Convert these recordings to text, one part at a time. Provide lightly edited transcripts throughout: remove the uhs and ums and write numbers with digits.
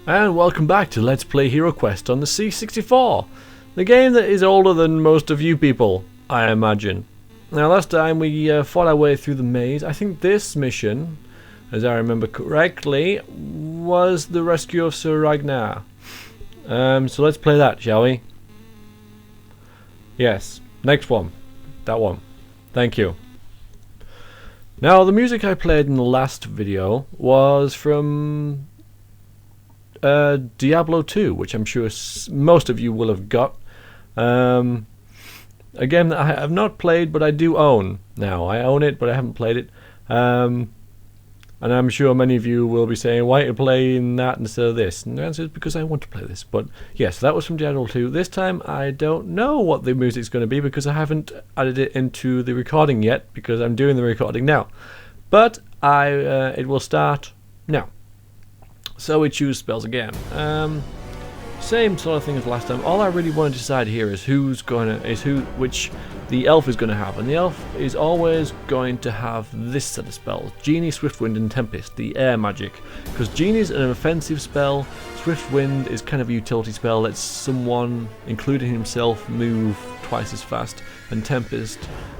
And welcome back to Let's Play Hero Quest on the C64, the game that is older than most of you people, I imagine. Now last time we fought our way through the maze. I think this mission, as I remember correctly, was the rescue of Sir Ragnar. So let's play that, shall we? Yes, next one. That one. Thank you. Now the music I played in the last video was from Diablo 2, which I'm sure most of you will have got. A game that I have not played, but I do own now. I own it, but I haven't played it. And I'm sure many of you will be saying, why are you playing that instead of this? And the answer is because I want to play this. But yes, that was from Diablo 2. This time I don't know what the music's going to be because I haven't added it into the recording yet, because I'm doing the recording now. But it will start now. So we choose spells again. Same sort of thing as last time. All I really want to decide here is which the elf is going to have, and the elf is always going to have this set of spells: Genie, Swift Wind, and Tempest, the air magic. Because Genie's an offensive spell, Swift Wind is kind of a utility spell, lets someone, including himself, move twice as fast, and Tempest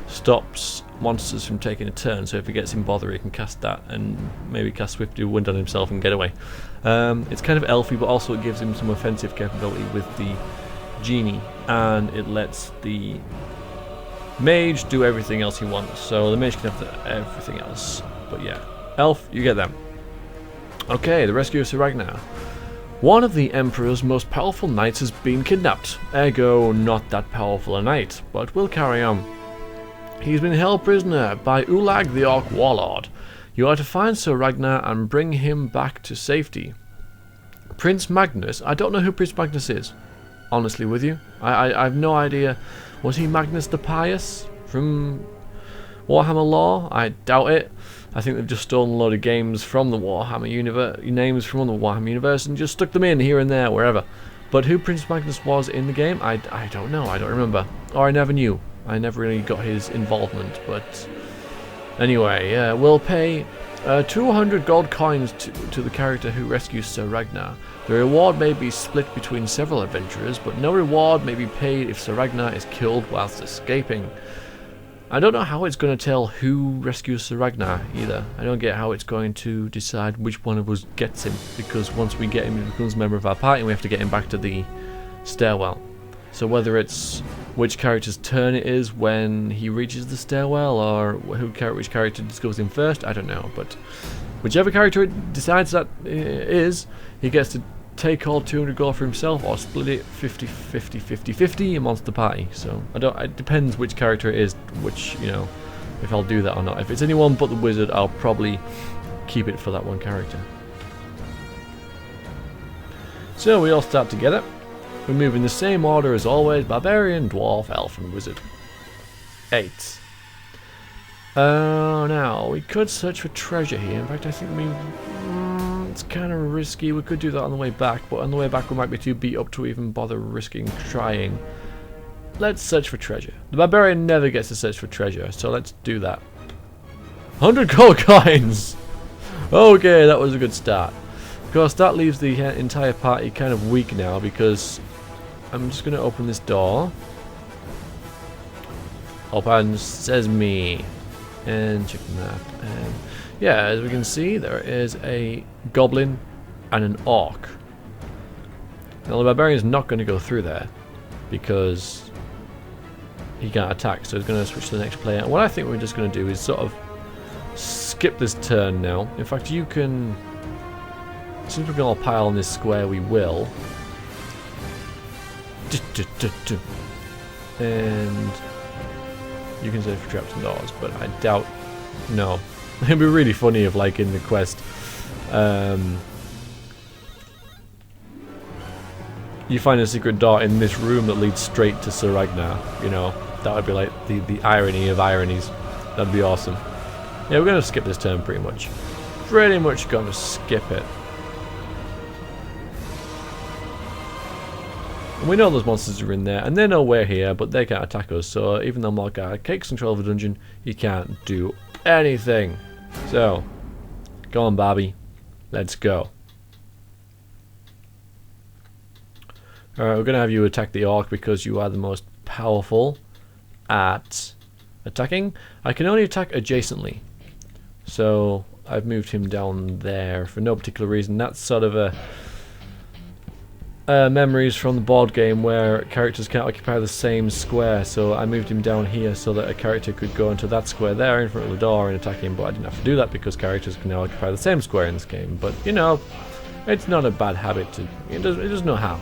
stops monsters from taking a turn, so if he gets in bother he can cast that and maybe cast Swift Wind on himself and get away. It's kind of elfy, but also it gives him some offensive capability with the Genie, and it lets the mage do everything else he wants, so the mage can have everything else. But yeah, elf, you get them. Okay, the rescue of Sir Ragnar. One of the Emperor's most powerful knights has been kidnapped, ergo not that powerful a knight, but we'll carry on. He's been held prisoner by Ulag the Orc Warlord. You are to find Sir Ragnar and bring him back to safety. Prince Magnus, I don't know who Prince Magnus is, honestly with you. I have no idea. Was he Magnus the Pious from Warhammer lore? I doubt it. I think they've just stolen a load of games from the Warhammer universe, names from the Warhammer universe, and just stuck them in here and there, wherever. But who Prince Magnus was in the game, I don't know, I don't remember. Or I never knew. I never really got his involvement, but anyway, yeah, we'll pay 200 gold coins to the character who rescues Sir Ragnar. The reward may be split between several adventurers, but no reward may be paid if Sir Ragnar is killed whilst escaping. I don't know how it's going to tell who rescues Sir Ragnar either. I don't get how it's going to decide which one of us gets him, because once we get him, he becomes a member of our party and we have to get him back to the stairwell. So whether it's which character's turn it is when he reaches the stairwell, or which character discovers him first, I don't know. But whichever character it decides that is, he gets to take all 200 gold for himself, or split it 50-50-50-50 amongst the party. So it depends which character it is, if I'll do that or not. If it's anyone but the wizard, I'll probably keep it for that one character. So we all start together. We move in the same order as always: barbarian, dwarf, elf, and wizard. 8. Now we could search for treasure here. In fact, I think it's kind of risky. We could do that on the way back, but on the way back we might be too beat up to even bother risking trying. Let's search for treasure. The barbarian never gets to search for treasure, so let's do that. 100 gold coins! Okay, that was a good start. Of course, that leaves the entire party kind of weak now, because I'm just going to open this door. Open sesame. And check the map. And yeah, as we can see, there is a goblin and an orc. Now the barbarian's not going to go through there because he can't attack, so he's going to switch to the next player. And what I think we're just going to do is sort of skip this turn now. In fact, you can, since we can all pile on this square, we will. And you can search for traps and doors, but I doubt. No, it'd be really funny if, like in the quest, you find a secret door in this room that leads straight to Sir Ragnar. You know, that would be like the irony of ironies. That'd be awesome. Yeah, we're gonna skip this turn pretty much. Pretty much gonna skip it. And we know those monsters are in there, and they know we're here, but they can't attack us, so even though Malgar takes control of the dungeon, he can't do anything. So, go on, Barbie. Let's go. Alright, we're going to have you attack the orc because you are the most powerful at attacking. I can only attack adjacently. So I've moved him down there for no particular reason. That's sort of a memories from the board game where characters can't occupy the same square, so I moved him down here so that a character could go into that square there in front of the door and attack him, but I didn't have to do that because characters can now occupy the same square in this game. But you know, it's not a bad habit to, it does no harm,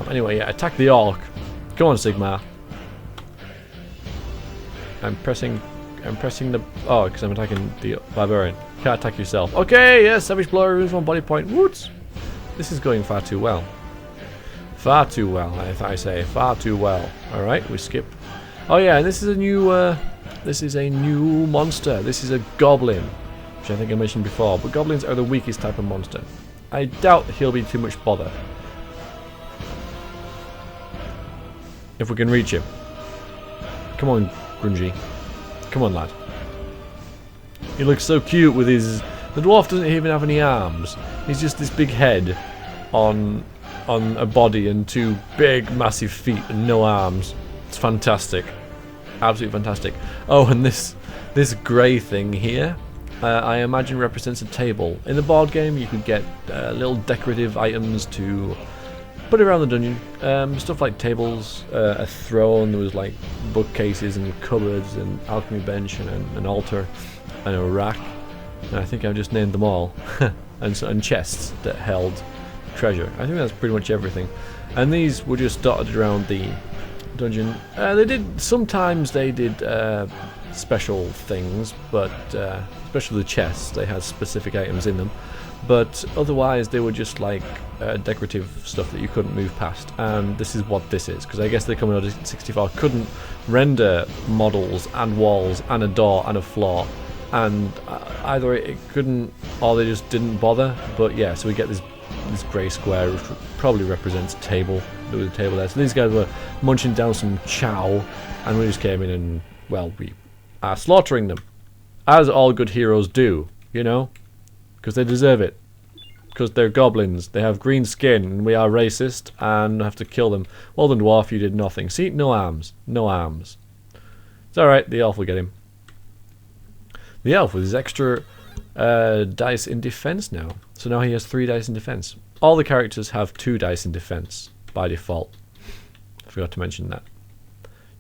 Anyway, yeah, attack the orc. Come on, Sigmar. I'm pressing the, oh, because I'm attacking the barbarian. Can't attack yourself. Okay, yes, savage blow, removes 1 body point. Whoops. This is going far too well. Far too well, I say. Far too well. Alright, we skip. Oh yeah, and this is a new monster. This is a goblin, which I think I mentioned before. But goblins are the weakest type of monster. I doubt he'll be too much bother. If we can reach him. Come on, Grungy. Come on, lad. He looks so cute with his... The dwarf doesn't even have any arms. He's just this big head on a body and 2 big massive feet and no arms. It's fantastic. Absolutely fantastic. Oh, and this grey thing here, I imagine represents a table. In the board game you could get little decorative items to put around the dungeon. Stuff like tables, a throne, there was like bookcases and cupboards and alchemy bench and an altar and a rack. And I think I've just named them all. and chests that held treasure. I think that's pretty much everything. And these were just dotted around the dungeon. Sometimes they did special things, but especially the chests, they had specific items in them. But otherwise they were just like decorative stuff that you couldn't move past. And this is what this is, because I guess the Commodore 64 couldn't render models and walls and a door and a floor. And either it couldn't or they just didn't bother. But yeah, so we get this grey square, which probably represents a table. There was a table there. So these guys were munching down some chow, and we just came in and, well, we are slaughtering them. As all good heroes do, you know? Because they deserve it. Because they're goblins, they have green skin, and we are racist, and have to kill them. Well done, dwarf, you did nothing. See? No arms. No arms. It's alright, the elf will get him. The elf with his extra dice in defense now. So now he has 3 dice in defense. All the characters have 2 dice in defense by default. I forgot to mention that.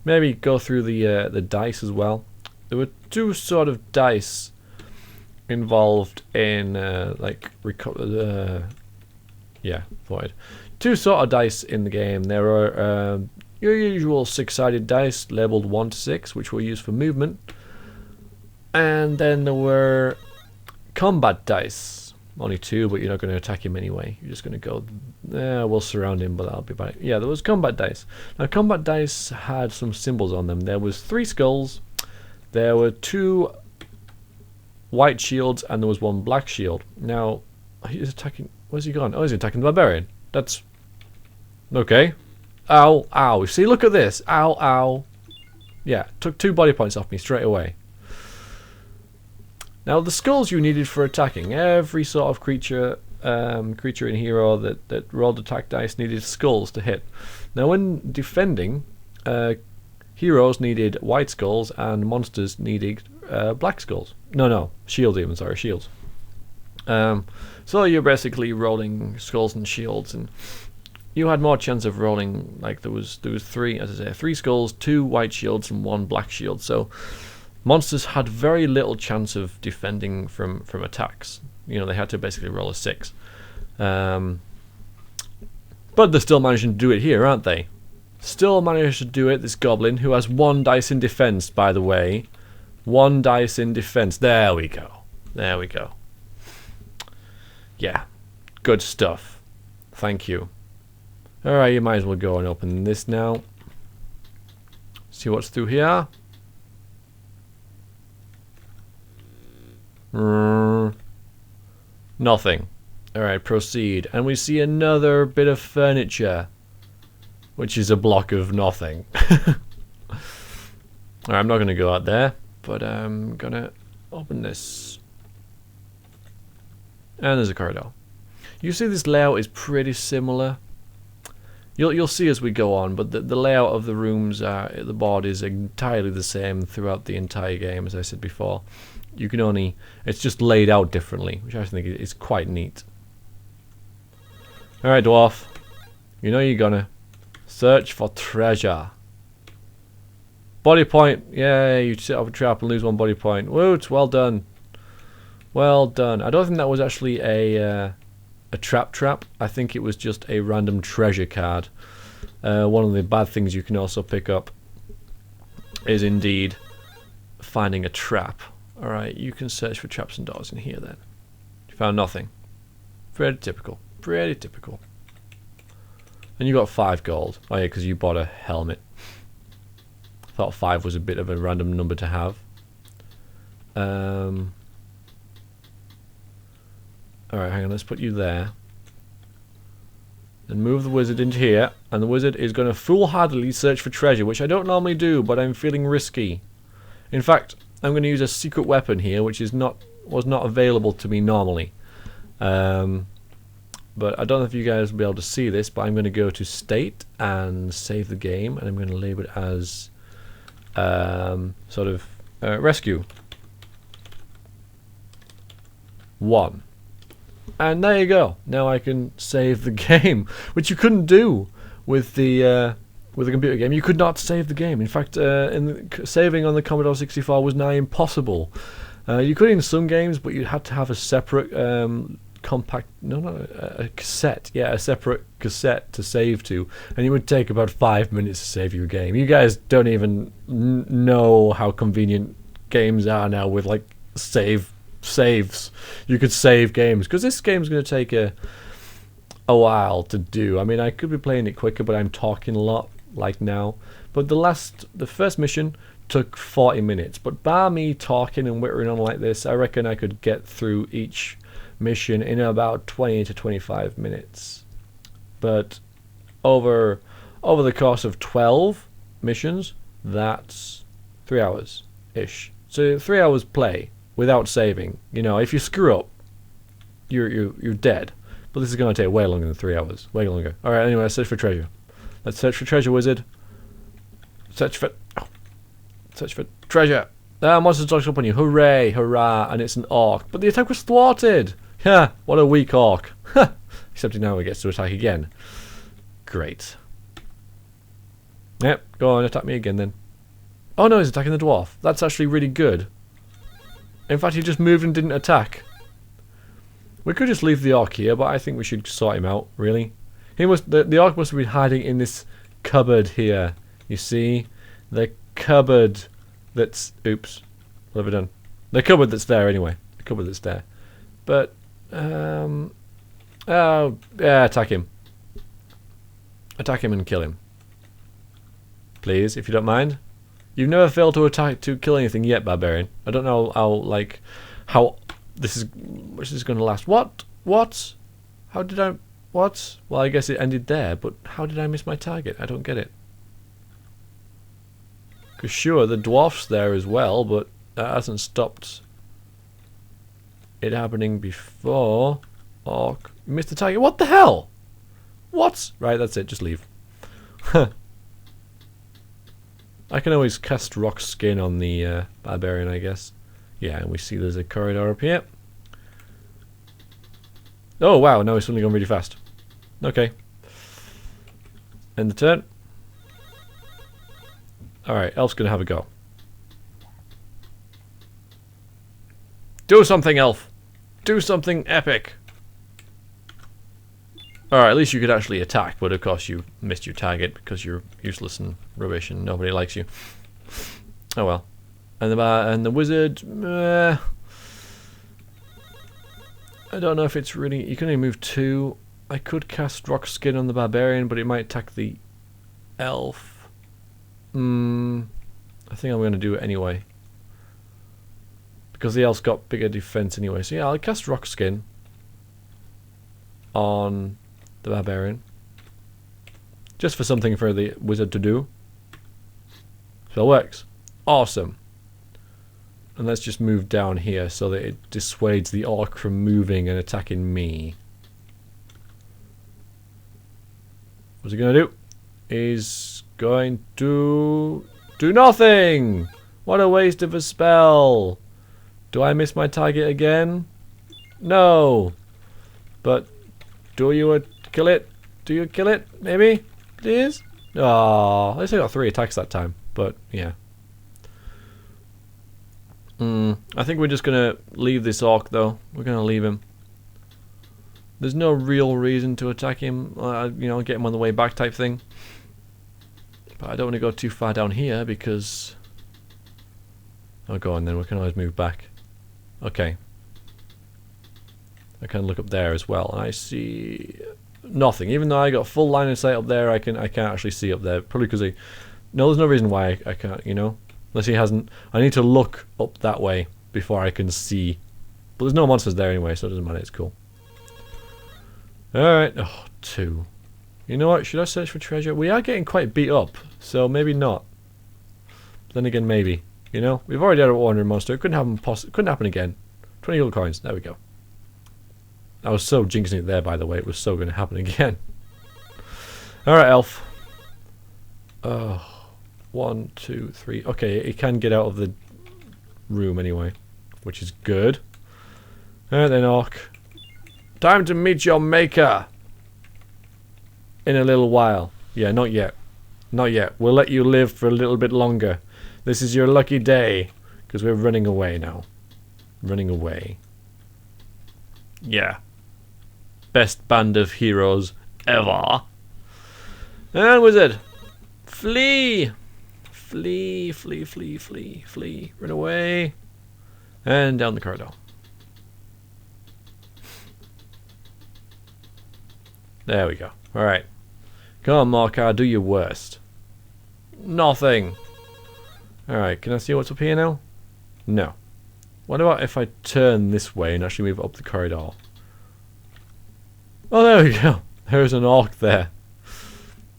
Maybe go through the dice as well. There were 2 sort of dice involved in yeah, void. 2 sort of dice in the game. There are your usual 6-sided dice labeled 1 to 6, which were used for movement. And then there were combat dice. Only 2, but you're not going to attack him anyway. You're just going to go, we'll surround him, but that'll be about it. Yeah, there was combat dice. Now, combat dice had some symbols on them. There was 3 skulls, there were 2 white shields, and there was 1 black shield. Now, he's attacking, where's he gone? Oh, he's attacking the barbarian. That's, okay. Ow, ow. See, look at this. Ow, ow. Yeah, took 2 body points off me straight away. Now the skulls you needed for attacking, every sort of creature in hero that rolled attack dice needed skulls to hit. Now when defending, heroes needed white skulls and monsters needed black skulls. No, shields even, sorry, shields. So you're basically rolling skulls and shields, and you had more chance of rolling, like there was 3, as I say, 3 skulls, 2 white shields and 1 black shield. So monsters had very little chance of defending from attacks. You know, they had to basically roll a 6. But they're still managing to do it here, aren't they? Still managed to do it, this goblin, who has 1 dice in defense, by the way. 1 dice in defense. There we go. There we go. Yeah. Good stuff. Thank you. Alright, you might as well go and open this now. See what's through here. Nothing. Alright, proceed. And we see another bit of furniture, which is a block of nothing. Alright, I'm not going to go out there, but I'm going to open this. And there's a corridor. You see this layout is pretty similar. You'll see as we go on, but the layout of the rooms, the board is entirely the same throughout the entire game, as I said before. You can only, it's just laid out differently, which I think is quite neat. Alright, dwarf. You know you're gonna search for treasure. Body point. Yeah, you set up a trap and lose 1 body point. Woot, well done. Well done. I don't think that was actually a trap. I think it was just a random treasure card. One of the bad things you can also pick up is indeed finding a trap. Alright, you can search for traps and doors in here then. You found nothing. Pretty typical. Pretty typical. And you got 5 gold. Oh yeah, because you bought a helmet. I thought 5 was a bit of a random number to have. Alright, hang on, let's put you there. And move the wizard into here. And the wizard is going to foolhardily search for treasure, which I don't normally do, but I'm feeling risky. In fact, I'm going to use a secret weapon here, which was not available to me normally. But I don't know if you guys will be able to see this, but I'm going to go to state and save the game, and I'm going to label it as sort of rescue 1. And there you go. Now I can save the game, which you couldn't do with the computer game. You could not save the game. In fact, saving on the Commodore 64 was nigh impossible. You could in some games, but you had to have a separate a cassette. Yeah, a separate cassette to save to, and it would take about 5 minutes to save your game. You guys don't even know how convenient games are now with like saves. You could save games, because this game's going to take a while to do. I mean, I could be playing it quicker, but I'm talking a lot like now. But the first mission took 40 minutes, but bar me talking and whittering on like this, I reckon I could get through each mission in about 20 to 25 minutes. But over the course of 12 missions, that's 3 hours ish. So 3 hours play without saving. You know, if you screw up, you're dead. But this is going to take way longer than 3 hours. Way longer. All right. Anyway, let's search for treasure. Let's search for treasure, wizard. Search for treasure. Monster dogs up on you. Hooray, hurrah! And it's an orc. But the attack was thwarted. Ha! What a weak orc. Ha! Except now he gets to attack again. Great. Yep. Go on, attack me again then. Oh no, he's attacking the dwarf. That's actually really good. In fact, he just moved and didn't attack. We could just leave the orc here, but I think we should sort him out, really. The orc must have been hiding in this cupboard here. You see? The cupboard that's... Oops. What have I done? The cupboard that's there, anyway. The cupboard that's there. But, oh, yeah, attack him. Attack him and kill him. Please, if you don't mind. You've never failed to kill anything yet, barbarian. I don't know how this is going to last. What? How did I... What? Well, I guess it ended there, but how did I miss my target? I don't get it. Because sure, the dwarf's there as well, but that hasn't stopped it happening before. Orc. You missed the target. What the hell? What? Right, that's it. Just leave. I can always cast rock skin on the barbarian, I guess. Yeah, and we see there's a corridor up here. Oh, wow. Now he's suddenly going really fast. Okay. End the turn. Alright, Elf's going to have a go. Do something, Elf! Do something epic! Alright, at least you could actually attack, but of course you missed your target because you're useless and rubbish and nobody likes you. Oh well. And the wizard... I don't know if it's really... You can only move 2. I could cast rock skin on the barbarian, but it might attack the elf. I think I'm going to do it anyway. Because the elf's got bigger defense anyway. So yeah, I'll cast rock skin on the barbarian. Just for something for the wizard to do. So it works. Awesome. And let's just move down here so that it dissuades the orc from moving and attacking me. What's he going to do? He's going to do nothing! What a waste of a spell! Do I miss my target again? No! But do you kill it? Do you kill it? Maybe? Please? Oh, at least I got 3 attacks that time. But, yeah. I think we're just going to leave this orc, though. We're going to leave him. There's no real reason to attack him. You know, get him on the way back type thing. But I don't want to go too far down here because... Oh, go on then. We can always move back. Okay. I can look up there as well. And I see nothing. Even though I got full line of sight up there, I can't actually see up there. Probably because no, there's no reason why I can't, you know? Unless he hasn't... I need to look up that way before I can see. But there's no monsters there anyway, so it doesn't matter. It's cool. Alright. Oh, 2. You know what? Should I search for treasure? We are getting quite beat up, so maybe not. But then again, maybe. You know? We've already had a 100 monster. It couldn't happen again. 20 gold coins. There we go. I was so jinxing it there, by the way. It was so going to happen again. Alright, elf. Oh. 1, 2, 3. Okay, he can get out of the room anyway, which is good. Alright then, orc. Time to meet your maker. In a little while. Yeah, not yet. Not yet. We'll let you live for a little bit longer. This is your lucky day. Because we're running away now. Running away. Yeah. Best band of heroes ever. And wizard. Flee! Flee, flee, flee, flee, flee. Run away. And down the corridor. There we go. Alright. Come on, Markar, do your worst. Nothing. Alright, can I see what's up here now? No. What about if I turn this way and actually move up the corridor? Oh, there we go. There's an orc there.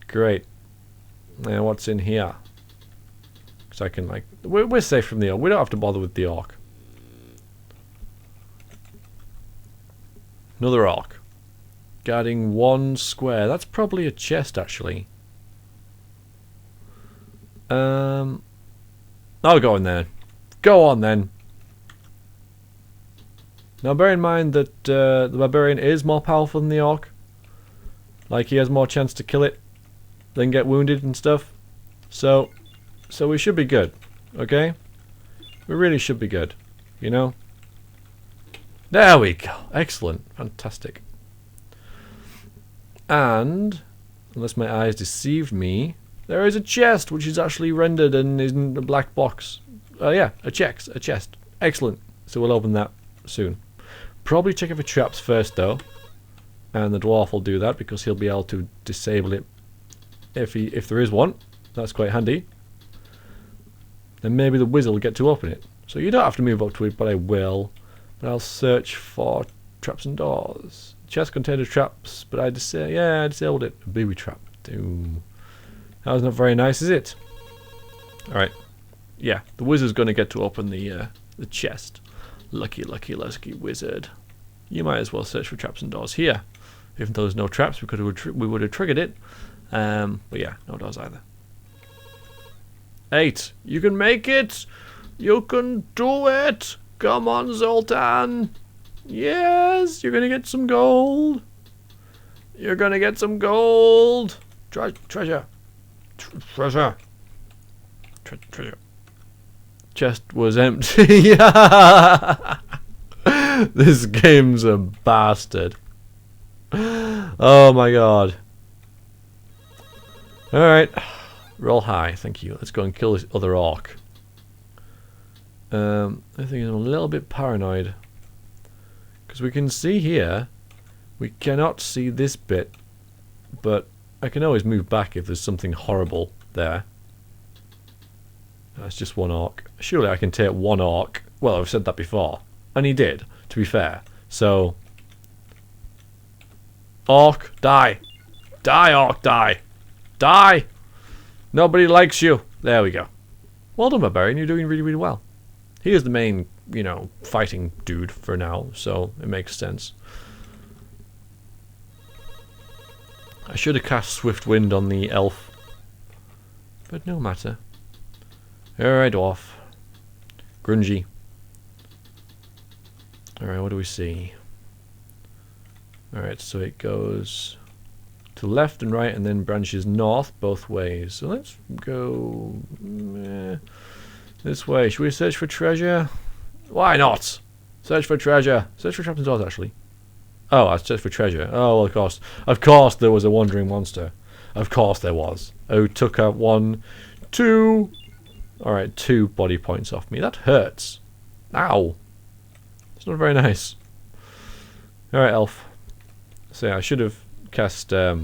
Great. Now what's in here? Because I can, like... We're safe from the orc. We don't have to bother with the orc. Another orc. Guarding 1 square. That's probably a chest, actually. I'll go in there. Go on, then. Now, bear in mind that the barbarian is more powerful than the orc. Like, he has more chance to kill it than get wounded and stuff. So we should be good, okay? We really should be good, you know? There we go. Excellent. Fantastic. And, unless my eyes deceived me, there is a chest which is actually rendered and isn't a black box. Yeah, a chest. Excellent. So we'll open that soon. Probably checking for traps first though. And the dwarf will do that because he'll be able to disable it if there is one. That's quite handy. Then maybe the wizard will get to open it. So you don't have to move up to it, but I will. But I'll search for traps and doors. Chest contained traps, but I disabled it. A booby trap. Ooh. That was not very nice, is it? Alright. Yeah, the wizard's going to get to open the chest. Lucky wizard. You might as well search for traps and doors here. Even though there's no traps, we would have triggered it. But yeah, no doors either. 8. You can make it! You can do it! Come on, Zoltan! Yes! You're gonna get some gold! You're gonna get some gold! Treasure! Treasure! Treasure! Chest was empty. This game's a bastard. Oh my god. Alright. Roll high, thank you. Let's go and kill this other orc. I think I'm a little bit paranoid. Because we can see here, we cannot see this bit, but I can always move back if there's something horrible there. That's just one orc. Surely I can take one orc. Well, I've said that before. And he did, to be fair. So... Orc, die! Die, orc, die! Die! Nobody likes you! There we go. Well done, Barbarian. You're doing really, really well. He is the main, you know, fighting dude for now, so it makes sense. I should have cast Swift Wind on the elf. But no matter. Alright, dwarf. Grungy. Alright, what do we see? Alright, so it goes to left and right and then branches north both ways. So let's go this way. Should we search for treasure? Why not? Search for treasure. Search for traps and doors, actually. Oh, I searched for treasure. Oh, well, of course. Of course there was a wandering monster. Of course there was. Oh, took out 1, 2. Alright, 2 body points off me. That hurts. Ow. It's not very nice. Alright, elf. So yeah, I should have cast, yeah,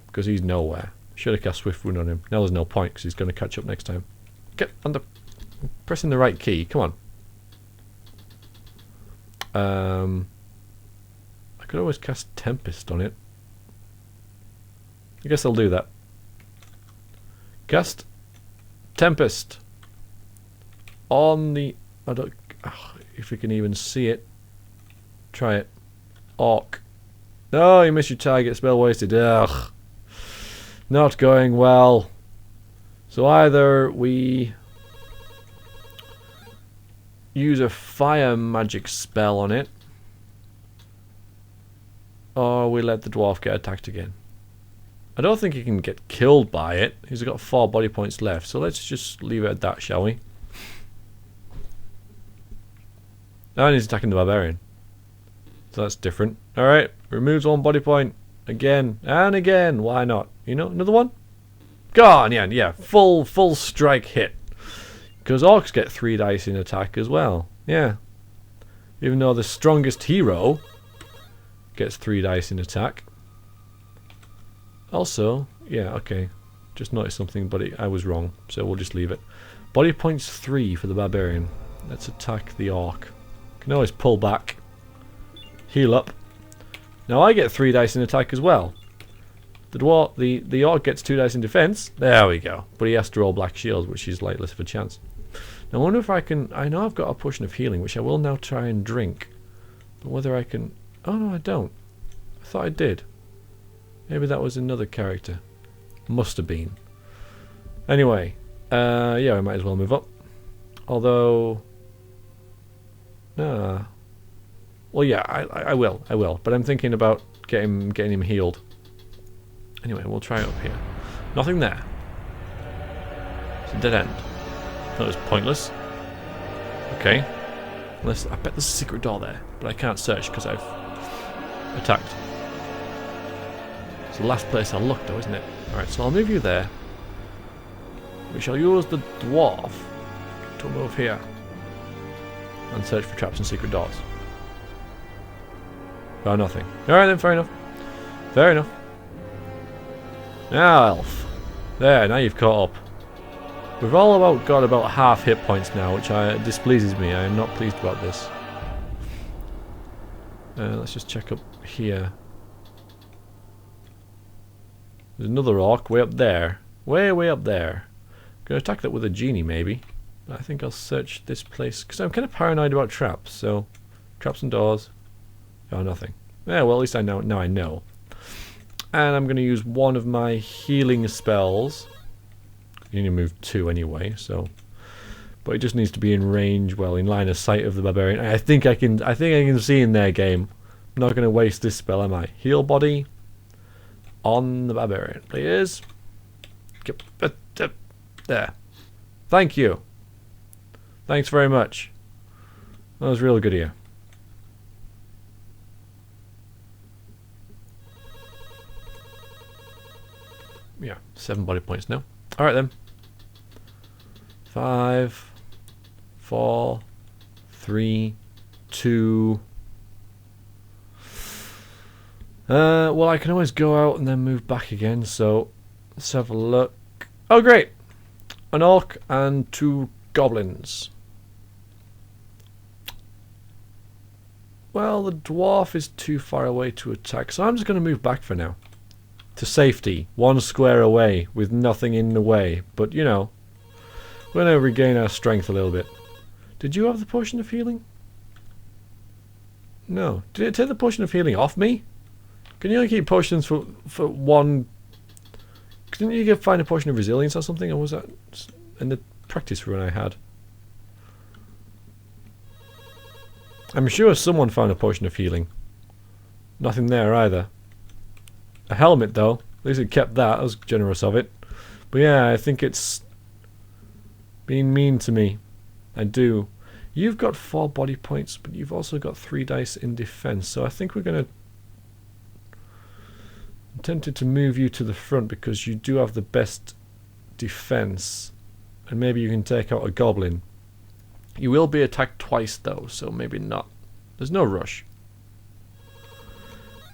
because he's nowhere. Should have cast Swift Wind on him. Now there's no point, because he's going to catch up next time. Get on the... pressing the right key. Come on. I could always cast Tempest on it. I guess I'll do that. Cast Tempest on the... I don't... if we can even see it. Try it. Orc. No, you missed your target. Spell wasted. Ugh. Not going well. So either we use a fire magic spell on it, or we let the dwarf get attacked again. I don't think he can get killed by it. He's got 4 body points left, so let's just leave it at that, shall we? And he's attacking the barbarian. So that's different. Alright, removes 1 body point. Again, and again. Why not? You know, another one? Go on, yeah. Full strike hit. Because orcs get 3 dice in attack as well. Yeah. Even though the strongest hero gets 3 dice in attack. Also, yeah, okay. Just noticed something, but I was wrong. So we'll just leave it. Body points 3 for the barbarian. Let's attack the orc. Can always pull back. Heal up. Now I get 3 dice in attack as well. The dwarf, the orc gets 2 dice in defense. There we go. But he has to roll black shields, which is like less of a chance. Now I wonder if I can... I know I've got a potion of healing, which I will now try and drink. But whether I can... Oh no, I don't. I thought I did. Maybe that was another character. Must have been. Anyway, yeah, I might as well move up. Although... well, yeah, I will. But I'm thinking about getting him healed. Anyway, we'll try it up here. Nothing there. It's a dead end. That was pointless. Okay. Unless I bet there's a secret door there, but I can't search because I've attacked. It's the last place I'll look, though, isn't it? All right, so I'll move you there. We shall use the dwarf to move here and search for traps and secret doors. Oh, nothing. Alright then, fair enough. Fair enough. Now, elf. There, now you've caught up. We've all got about half hit points now, which displeases me. I am not pleased about this. Let's just check up here. There's another orc way up there. Way up there. Gonna attack that with a genie, maybe. I think I'll search this place, because I'm kind of paranoid about traps, so... Traps and doors. Oh, nothing. Yeah, well, at least I know. Now I know. And I'm going to use one of my healing spells. You need to move 2 anyway, so... But it just needs to be in range, well, in line of sight of the barbarian. I think I can see in their game. I'm not going to waste this spell, am I? Heal body on the barbarian, please. There. Thank you. Thanks very much. That was real good of you. Yeah, 7 body points now. Alright then. 5, 4, 3, 2. Well, I can always go out and then move back again, so let's have a look. Oh, great! An orc and 2 goblins. Well, the dwarf is too far away to attack, so I'm just going to move back for now. To safety, 1 square away, with nothing in the way. But, you know, we're going to regain our strength a little bit. Did you have the potion of healing? No. Did it take the potion of healing off me? Can you only keep potions for one? Didn't you find a potion of resilience or something, or was that in the practice run I had? I'm sure someone found a potion of healing. Nothing there either. A helmet though. At least it kept that. That was generous of it. But yeah, I think it's being mean to me. I do. You've got 4 body points, but you've also got 3 dice in defense. So I think we're going to... I'm tempted to move you to the front because you do have the best defense. And maybe you can take out a goblin. You will be attacked twice though, so maybe not. There's no rush.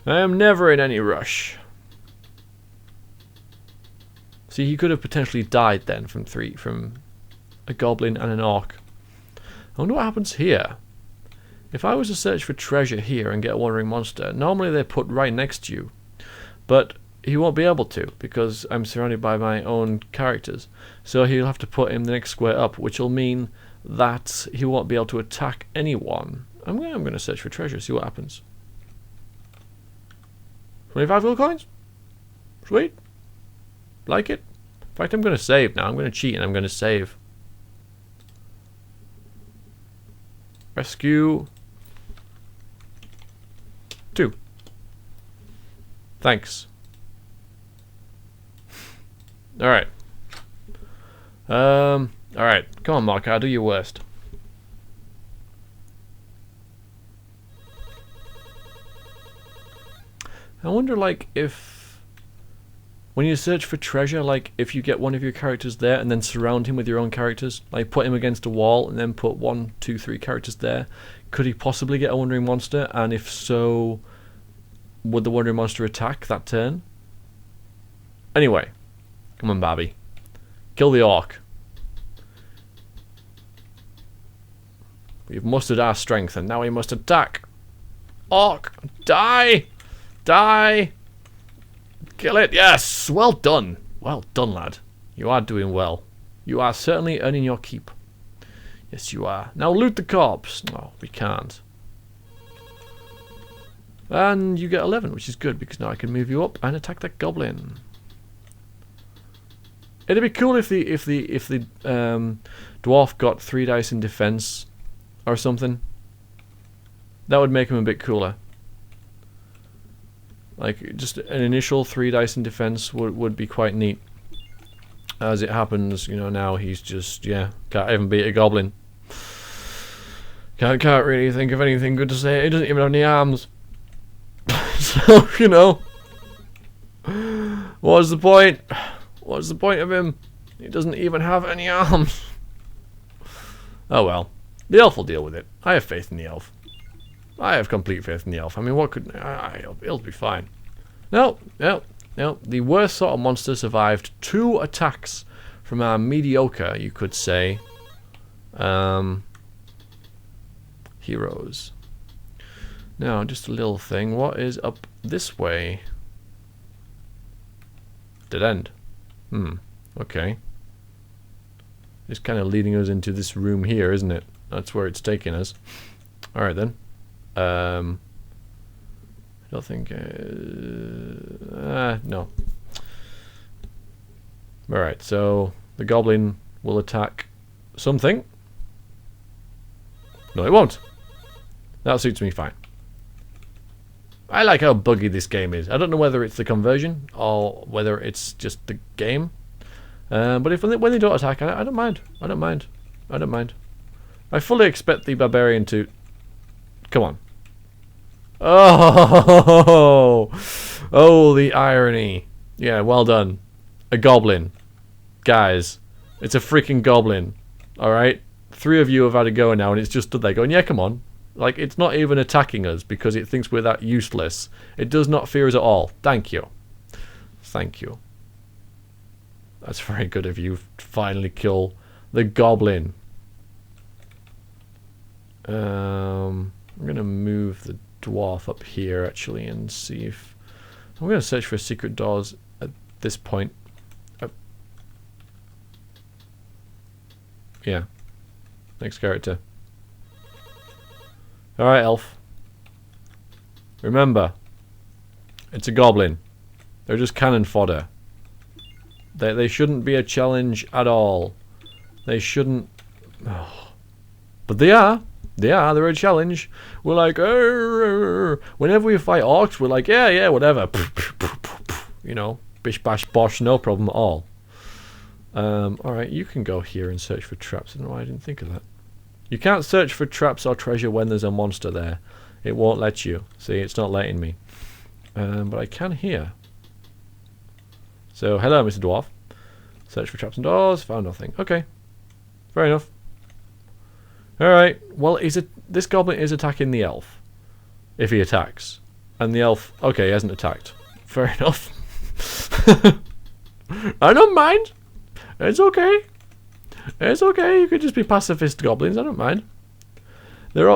I am never in any rush. See, he could have potentially died then from a goblin and an orc. I wonder what happens here. If I was to search for treasure here and get a wandering monster, normally they're put right next to you. But he won't be able to because I'm surrounded by my own characters. So he'll have to put him the next square up, which will mean that he won't be able to attack anyone. I'm going to search for treasure, see what happens. 25 gold coins? Sweet. Like it. In fact, I'm going to save now. I'm going to cheat and I'm going to save. Rescue 2. Thanks. Alright. Alright. Come on, Mark. I'll do your worst. I wonder, like, if... when you search for treasure, like, if you get one of your characters there and then surround him with your own characters, like, put him against a wall and then put 1, 2, 3 characters there, could he possibly get a wandering monster? And if so, would the wandering monster attack that turn? Anyway. Come on, Babby. Kill the orc. We've mustered our strength and now we must attack. Orc! Die! Die! Kill it! Yes! Well done! Well done, lad. You are doing well. You are certainly earning your keep. Yes, you are. Now loot the corpse. No, we can't. And you get 11, which is good because now I can move you up and attack that goblin. It'd be cool if the dwarf got 3 dice in defense or something. That would make him a bit cooler. Like, just an initial 3 dice in defense would be quite neat. As it happens, you know, now he's just, yeah, can't even beat a goblin. Can't really think of anything good to say. He doesn't even have any arms. So, you know. What's the point? What's the point of him? He doesn't even have any arms. Oh well. The elf will deal with it. I have faith in the elf. I have complete faith in the elf. I mean, what could... he'll be fine. No. The worst sort of monster survived 2 attacks from our mediocre, you could say, heroes. Now, just a little thing. What is up this way? Dead end. Okay. It's kind of leading us into this room here, isn't it? That's where it's taking us. Alright then. I don't think... no. Alright, so the goblin will attack something. No, it won't. That suits me fine. I like how buggy this game is. I don't know whether it's the conversion or whether it's just the game. But when they don't attack, I don't mind. I don't mind. I fully expect the barbarian to... Come on. Oh, the irony. Yeah, well done. A goblin. Guys, it's a freaking goblin. Alright? 3 of you have had a go now and it's just stood there going, yeah, come on. Like, it's not even attacking us because it thinks we're that useless. It does not fear us at all. Thank you. Thank you. That's very good of you to finally kill the goblin. I'm going to move the dwarf up here, actually, and see if... I'm going to search for secret doors at this point. Yeah. Next character. Alright, elf. Remember, It's a goblin. They're just cannon fodder. They shouldn't be a challenge at all. They shouldn't... Oh. But they are. They're a challenge. We're like, whenever we fight orcs, we're like, yeah, whatever. You know, bish bash bosh, no problem at all. Alright, you can go here and search for traps. I don't know why I didn't think of that. You can't search for traps or treasure when there's a monster there. It won't let you. See, it's not letting me. But I can here. So, hello, Mr. Dwarf. Search for traps and doors. Found nothing. Okay. Fair enough. Alright. Well, this goblin is attacking the elf. If he attacks. And the elf... Okay, he hasn't attacked. Fair enough. I don't mind. It's okay. It's okay. You could just be pacifist goblins. I don't mind. They're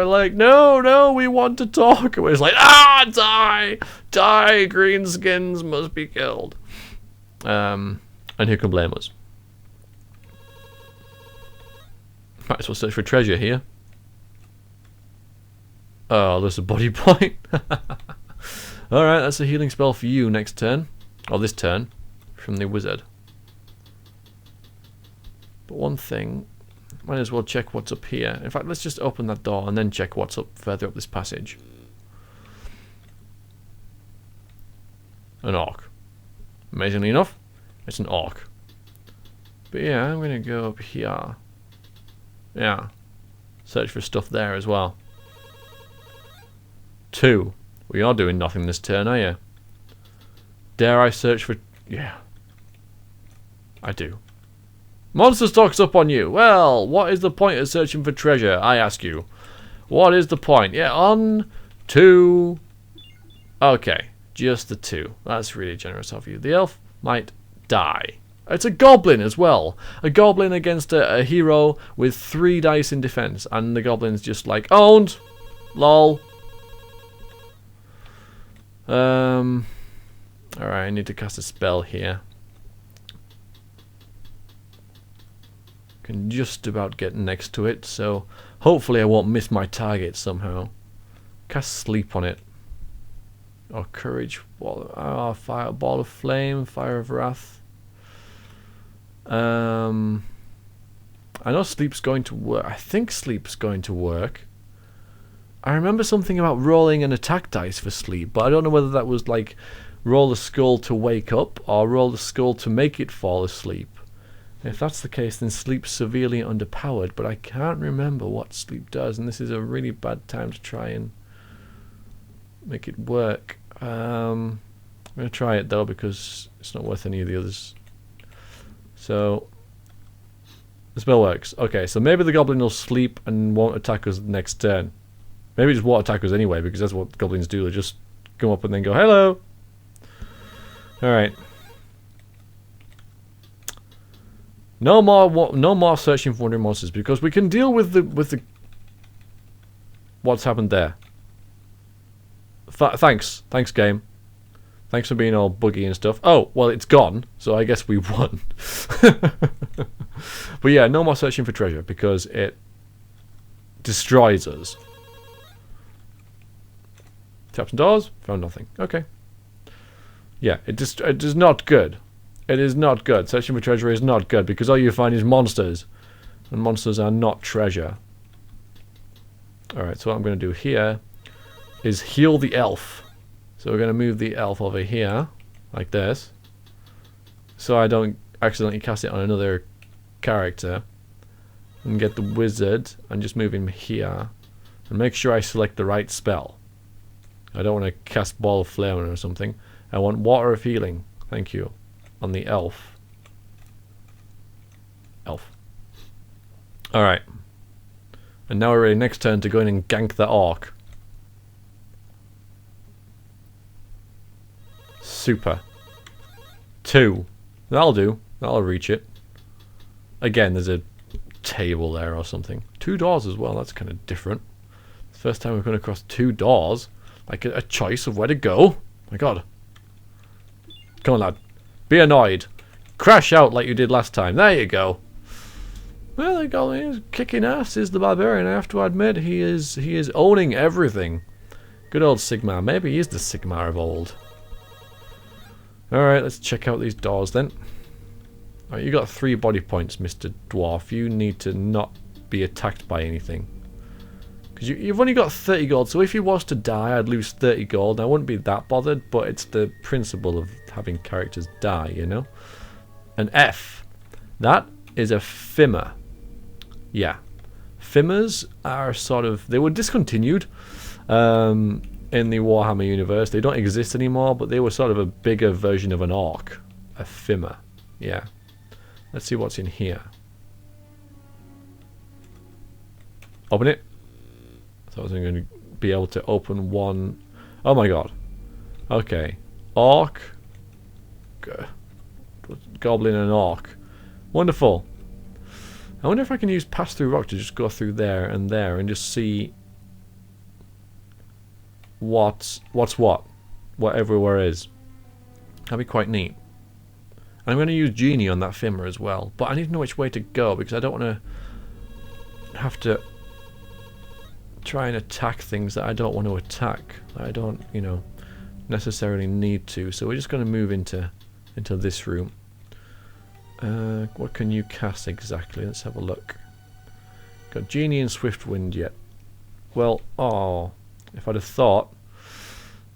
like, no, we want to talk. And it's like, die! Die! Greenskins must be killed. And who can blame us? Might as well search for treasure here. Oh, there's a body point. Alright, that's a healing spell for you next turn. Or this turn. From the wizard. But one thing, might as well check what's up here. In fact, let's just open that door and then check what's up further up this passage. An orc. Amazingly enough, it's an orc. But yeah, I'm going to go up here. Yeah. Search for stuff there as well. 2. We are doing nothing this turn, are you? Dare I search for... Yeah. I do. Monster stocks up on you. Well, what is the point of searching for treasure, I ask you? What is the point? Yeah, on 2. Okay, just the 2. That's really generous of you. The elf might die. It's a goblin as well. A goblin against a hero with 3 dice in defense. And the goblin's just like, owned. Lol. Alright, I need to cast a spell here. Can just about get next to it, so hopefully I won't miss my target somehow. Cast sleep on it. Or courage. Fire, ball of flame, fire of wrath. I know sleep's going to work. I think sleep's going to work. I remember something about rolling an attack dice for sleep, but I don't know whether that was like roll the skull to wake up or roll the skull to make it fall asleep. If that's the case, then sleep's severely underpowered, but I can't remember what sleep does, and this is a really bad time to try and make it work. I'm going to try it though, because it's not worth any of the others. So, the spell works. Okay, so maybe the goblin will sleep and won't attack us next turn. Maybe it just won't attack us anyway, because that's what goblins do. They just come up and then go, hello! Alright. No more searching for wandering monsters, because we can deal with the what's happened there. Thanks game. Thanks for being all buggy and stuff. Oh, well, it's gone, so I guess we won. But yeah, no more searching for treasure, because it destroys us. Taps and doors, found nothing. Okay. Yeah, it is not good. It is not good. Searching for treasure is not good, because all you find is monsters. And monsters are not treasure. Alright, so what I'm going to do here is heal the elf. So we're going to move the elf over here, like this. So I don't accidentally cast it on another character. And get the wizard, and just move him here. And make sure I select the right spell. I don't want to cast Ball of Flame or something. I want Water of Healing. Thank you. On the elf. Alright. And now we're ready next turn to go in and gank the orc. Super. 2. That'll do. That'll reach it. Again, there's a table there or something. 2 doors as well. That's kind of different. First time we've come across 2 doors. Like a choice of where to go. My god. Come on, lad. Be annoyed. Crash out like you did last time. There you go. Well, the goblin is kicking ass, is the barbarian. I have to admit, he is owning everything. Good old Sigmar. Maybe he is the Sigmar of old. Alright, let's check out these doors then. Alright, you got 3 body points, Mr. Dwarf. You need to not be attacked by anything. Because you've only got 30 gold, so if he was to die, I'd lose 30 gold. I wouldn't be that bothered, but it's the principle of having characters die, you know? An F. That is a Fimmer. Yeah. Fimmers are sort of... They were discontinued in the Warhammer universe. They don't exist anymore, but they were sort of a bigger version of an orc. A Fimmer. Yeah. Let's see what's in here. Open it. I thought I was going to be able to open one. Oh my god. Okay. Orc. Goblin and orc. Wonderful. I wonder if I can use pass-through rock to just go through there and just see what's what everywhere is. That'd be quite neat. I'm going to use Genie on that Fimmer as well, but I need to know which way to go because I don't want to have to try and attack things that I don't want to attack. I don't, you know, necessarily need to. So we're just going to move into this room. What can you cast exactly? Let's have a look. Got Genie and Swift Wind yet. Well, oh, if I'd have thought,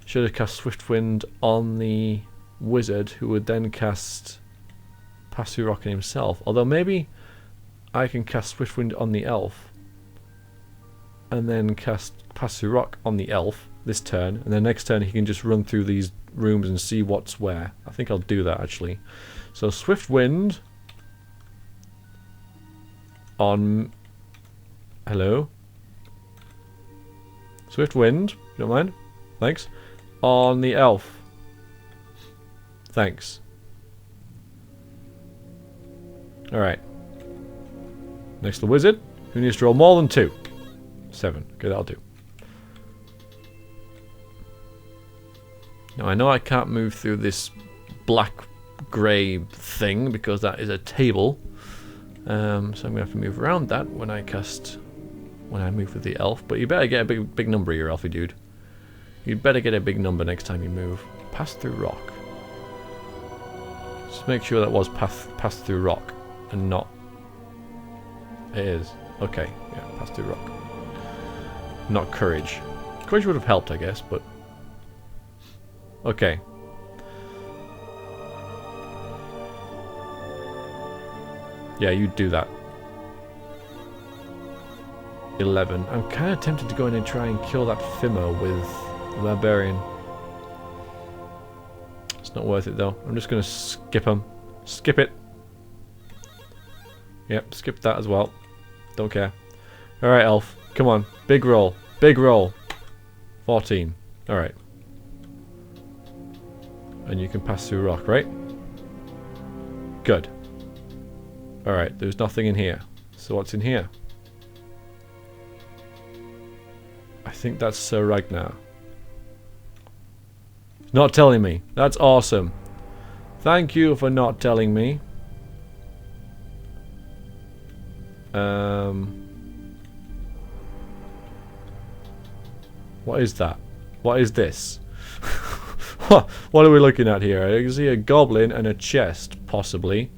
should have cast Swift Wind on the wizard, who would then cast Pass-Through Rock on himself. Although maybe I can cast Swift Wind on the elf, and then cast Pass-Through Rock on the elf this turn, and then next turn he can just run through these rooms and see what's where. I think I'll do that actually. So Swift Wind on... Hello? Swift Wind, you don't mind? Thanks. On the elf. Thanks. Alright. Next to the wizard, who needs to roll more than 2. 7. Okay, that'll do. Now I know I can't move through this black grey thing because that is a table. So I'm gonna have to move around that when I move with the elf. But you better get a big number here, Elfie dude. You'd better get a big number next time you move. Pass through rock. Just make sure that was pass through rock and not. It is. Okay, yeah, pass through rock. Not courage. Courage would have helped, I guess, but okay. Yeah, you do that. 11. I'm kind of tempted to go in and try and kill that Fimmer with the Barbarian. It's not worth it though. I'm just going to skip him. Skip it. Yep, skip that as well. Don't care. Alright, Elf. Come on. Big roll. Big roll. 14. Alright. And you can pass through rock, right? Good. Alright, there's nothing in here. So what's in here? I think that's Sir Ragnar. Not telling me. That's awesome. Thank you for not telling me. What is that? What is this? What are we looking at here? I can see a goblin and a chest, possibly.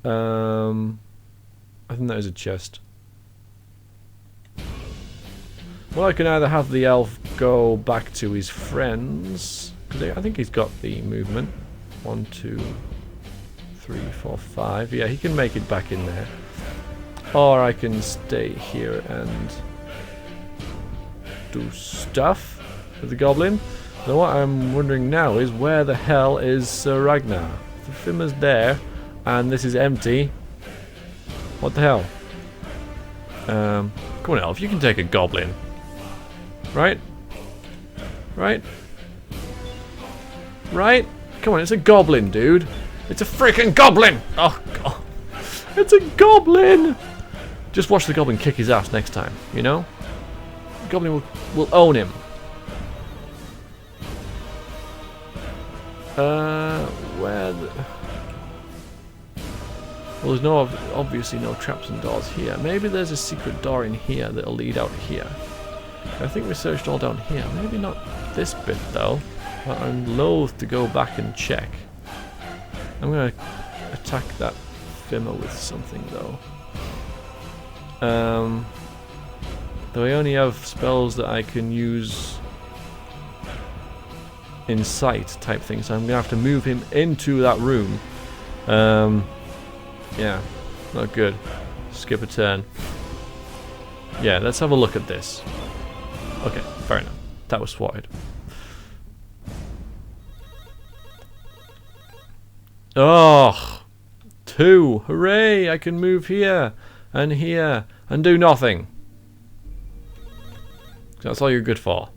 I think that is a chest. Well, I can either have the elf go back to his friends, because I think he's got the movement. 1, 2, 3, 4, 5. Yeah, he can make it back in there. Or I can stay here and do stuff with the goblin. Now what I'm wondering now is where the hell is Sir Ragnar? The Fimmer's there, and this is empty. What the hell? Come on, elf, you can take a goblin. Right? Right? Right? Come on, it's a goblin, dude. It's a freaking goblin! Oh, God. It's a goblin! Just watch the goblin kick his ass next time, you know? The goblin will own him. Where the... Well, there's obviously no traps and doors here. Maybe there's a secret door in here that'll lead out here. I think we searched all down here. Maybe not this bit though. But I'm loath to go back and check. I'm gonna attack that Fimmer with something though. Though I only have spells that I can use in sight type thing, so I'm gonna have to move him into that room. Yeah, not good. Skip a turn. Yeah, let's have a look at this. Okay, fair enough. That was swatted. Oh, 2. Hooray! I can move here and do nothing. That's all you're good for.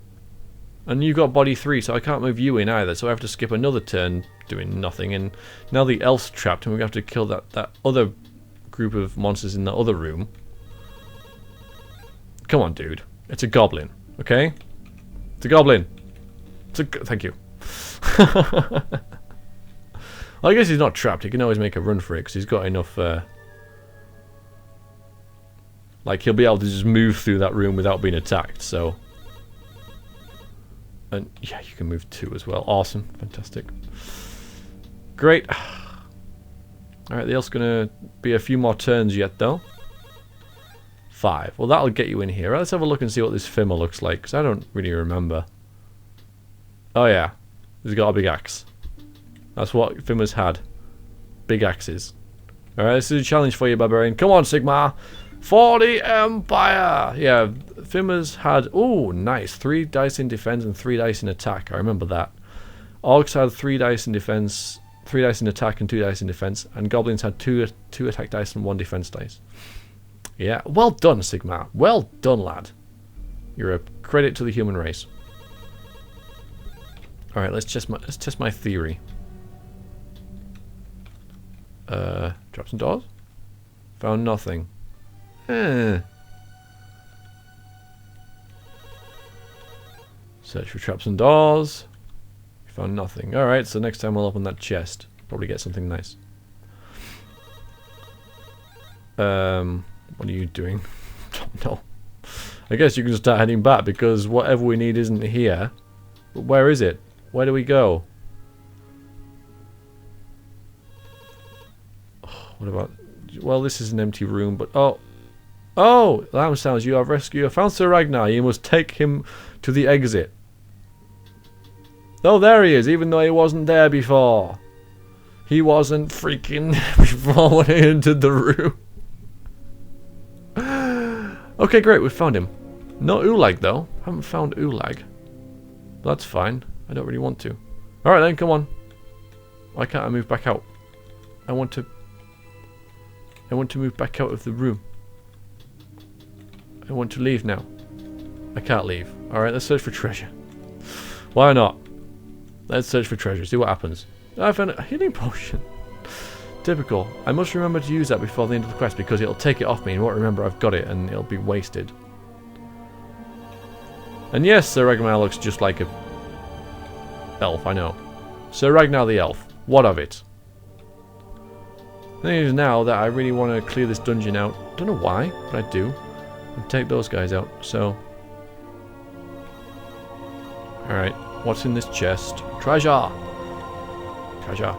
And you got body 3, so I can't move you in either. So I have to skip another turn doing nothing. And now the elf's trapped, and we have to kill that other group of monsters in the other room. Come on, dude. It's a goblin, okay? It's a goblin. Thank you. Well, I guess he's not trapped. He can always make a run for it because he's got enough. Like he'll be able to just move through that room without being attacked. So, and yeah, you can move 2 as well. Awesome, fantastic, great. All right, the elf's gonna be a few more turns yet, though. 5. Well, that'll get you in here. Let's have a look and see what this Fimmer looks like, because I don't really remember. Oh yeah, he's got a big axe. That's what Fimmer's had. Big axes. Alright, this is a challenge for you, Barbarian. Come on, Sigmar. For the Empire! Yeah, Fimmer's had... Oh, nice. 3 dice in defense and 3 dice in attack. I remember that. Orcs had 3 dice in defense, 3 dice in attack and 2 dice in defense. And Goblins had 2 attack dice and 1 defense dice. Yeah, well done, Sigmar. Well done, lad. You're a credit to the human race. Alright, let's test my theory. Traps and doors? Found nothing. Search for traps and doors. Found nothing. Alright, so next time we'll open that chest. Probably get something nice. What are you doing? Don't know. I guess you can start heading back because whatever we need isn't here. But where is it? Where do we go? What about... Well, this is an empty room, but... Oh! Oh! Alarm sounds. You have rescued... I found Sir Ragnar. You must take him to the exit. Oh, there he is, even though he wasn't there before. He wasn't freaking before when he entered the room. Okay, great. We found him. No Ulag, though. Haven't found Ulag. But that's fine. I don't really want to. Alright then, come on. Why can't I move back out? I want to move back out of the room. I want to leave now. I can't leave. Alright, let's search for treasure. Why not? Let's search for treasure. See what happens. I found a healing potion. Typical. I must remember to use that before the end of the quest because it'll take it off me and won't remember I've got it and it'll be wasted. And yes, Sir Ragnar looks just like a elf, I know. Sir Ragnar the elf. What of it? The thing is now that I really want to clear this dungeon out. Don't know why, but I do. And take those guys out, so... Alright, what's in this chest? Treasure! Treasure.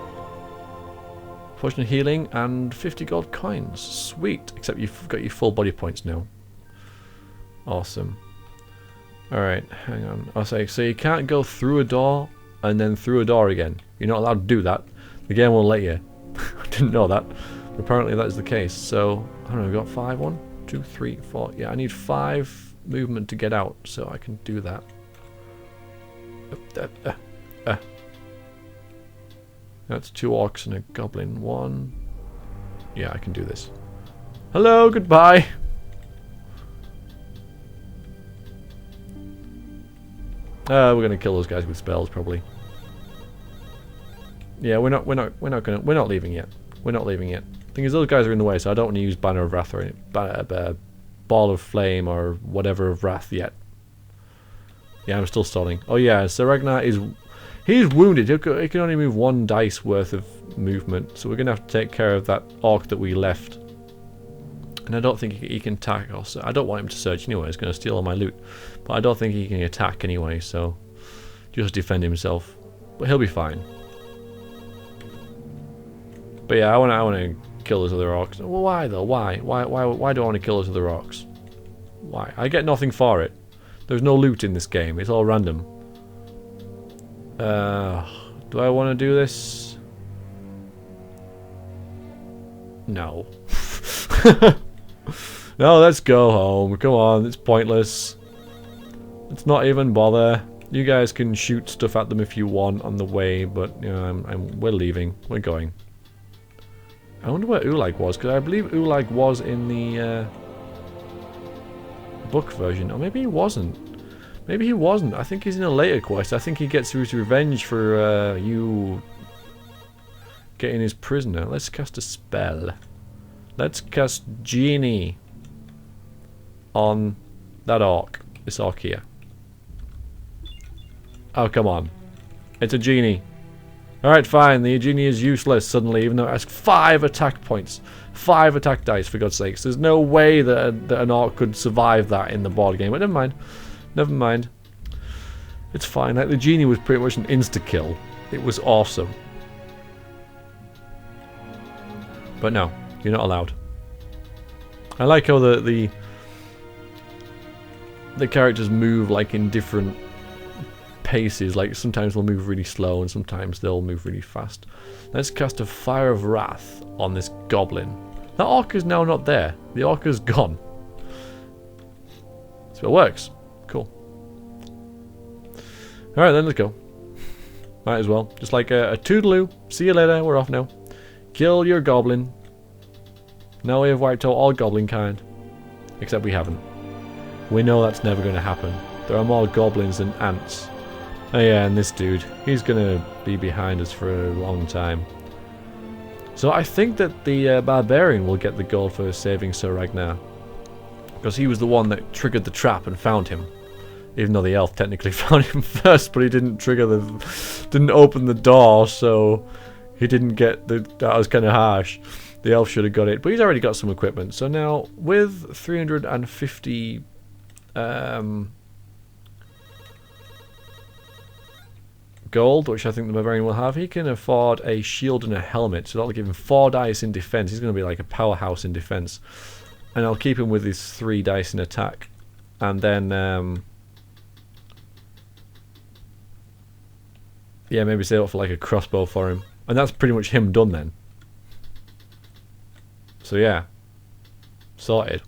Potion of healing and 50 gold coins. Sweet. Except you've got your full body points now. Awesome. Alright, hang on. I'll say, so you can't go through a door and then through a door again. You're not allowed to do that. The game won't let you. I didn't know that. But apparently that is the case. So, I don't know, we've got 5. 1, 2, 3, 4. Yeah, I need 5 movement to get out, so I can do that. That's 2 orcs and a goblin. 1. Yeah, I can do this. Hello, goodbye. We're gonna kill those guys with spells, probably. Yeah, we're not leaving yet. We're not leaving yet. Thing is, those guys are in the way, so I don't want to use Banner of Wrath or Ball of Flame or whatever of Wrath yet. Yeah, I'm still stalling. Oh yeah, Sir Ragnar is... He's wounded. He can only move 1 dice worth of movement, so we're going to have to take care of that orc that we left. And I don't think he can attack also. I don't want him to search anyway, he's going to steal all my loot. But I don't think he can attack anyway, so just defend himself. But he'll be fine. But yeah, I want to kill those other orcs. Well, why though? Why do I want to kill those other orcs? Why? I get nothing for it. There's no loot in this game. It's all random. Do I want to do this? No. No, let's go home. Come on, it's pointless. Let's not even bother. You guys can shoot stuff at them if you want on the way, but you know, we're leaving. We're going. I wonder where Ulag was, because I believe Ulag was in the book version. Or maybe he wasn't. Maybe he wasn't. I think he's in a later quest. I think he gets his revenge for you getting his prisoner. Let's cast a spell. Let's cast Genie on that orc. This orc here. Oh, come on. It's a genie. Alright, fine. The genie is useless suddenly, even though it has 5 attack points. 5 attack dice, for God's sakes. There's no way that an orc could survive that in the board game. But never mind. Never mind. It's fine. Like, the genie was pretty much an insta-kill. It was awesome. But no, you're not allowed. I like how the characters move like in different paces. Like sometimes they'll move really slow and sometimes they'll move really fast. Let's cast a Fire of Wrath on this goblin. That orc is now not there. The orc is gone. So it works. Cool. Alright then, let's go. Might as well. Just like a toodaloo. See you later. We're off now. Kill your goblin. Now we have wiped out all goblin kind. Except we haven't. We know that's never going to happen. There are more goblins than ants. Oh yeah, and this dude. He's going to be behind us for a long time. So I think that the barbarian will get the gold for saving Sir Ragnar. Because he was the one that triggered the trap and found him. Even though the elf technically found him first, but he didn't didn't open the door, so he didn't get that was kind of harsh. The elf should have got it, but he's already got some equipment. So now, with 350 gold, which I think the barbarian will have, he can afford a shield and a helmet. So that'll give him 4 dice in defense. He's going to be like a powerhouse in defense. And I'll keep him with his 3 dice in attack. And then, yeah, maybe save up for like a crossbow for him. And that's pretty much him done then. So yeah, sorted.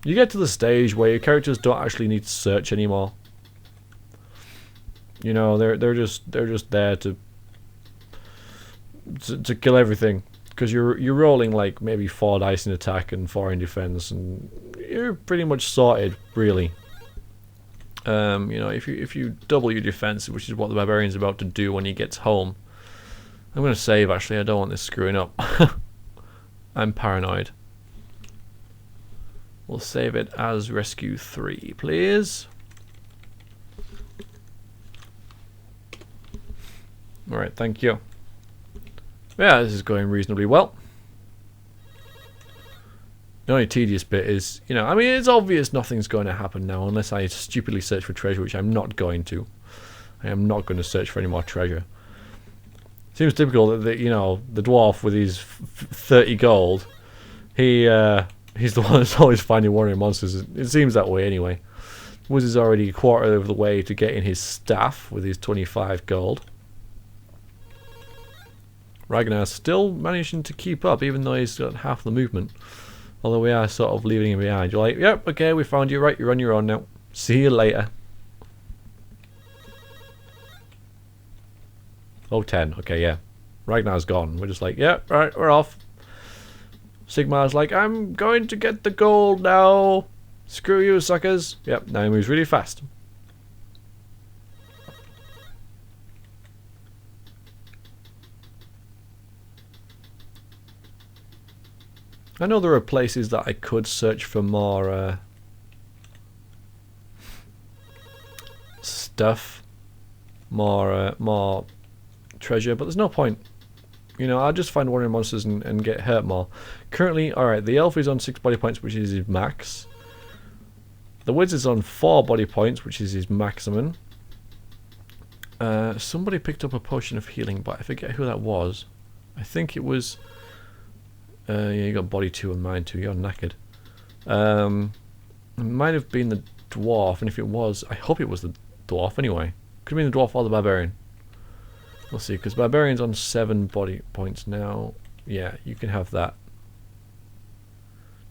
You get to the stage where your characters don't actually need to search anymore. You know, they're just there to kill everything, because you're rolling like maybe 4 dice in attack and 4 in defense, and you're pretty much sorted, really. You know, if you double your defense, which is what the barbarian's about to do when he gets home. I'm gonna save actually. I don't want this screwing up. I'm paranoid. We'll save it as Rescue 3, please. Alright, thank you. Yeah, this is going reasonably well. The only tedious bit is, you know, I mean, it's obvious nothing's going to happen now unless I stupidly search for treasure, which I'm not going to. I am not going to search for any more treasure. Seems typical that you know, the dwarf with his 30 gold, he's the one that's always finding warrior monsters. It seems that way anyway. Wiz is already a quarter of the way to getting his staff with his 25 gold. Ragnar's still managing to keep up, even though he's got half the movement. Although we are sort of leaving him behind. You're like, yep, okay, we found you. Right, you're on your own now. See you later. Oh, 10. Okay, yeah. Ragnar's gone. We're just like, yeah, right, we're off. Sigmar's like, I'm going to get the gold now. Screw you, suckers. Yep, now he moves really fast. I know there are places that I could search for more stuff, more treasure, but there's no point. You know, I'll just find warrior monsters and get hurt more. Currently, alright, the elf is on 6 body points, which is his max. The wizard's on 4 body points, which is his maximum. Somebody picked up a potion of healing, but I forget who that was. I think it was... yeah, you got body 2 and mine 2. You're knackered. It might have been the dwarf, and if it was, I hope it was the dwarf anyway. Could have been the dwarf or the barbarian. We'll see, because barbarian's on 7 body points now. Yeah, you can have that.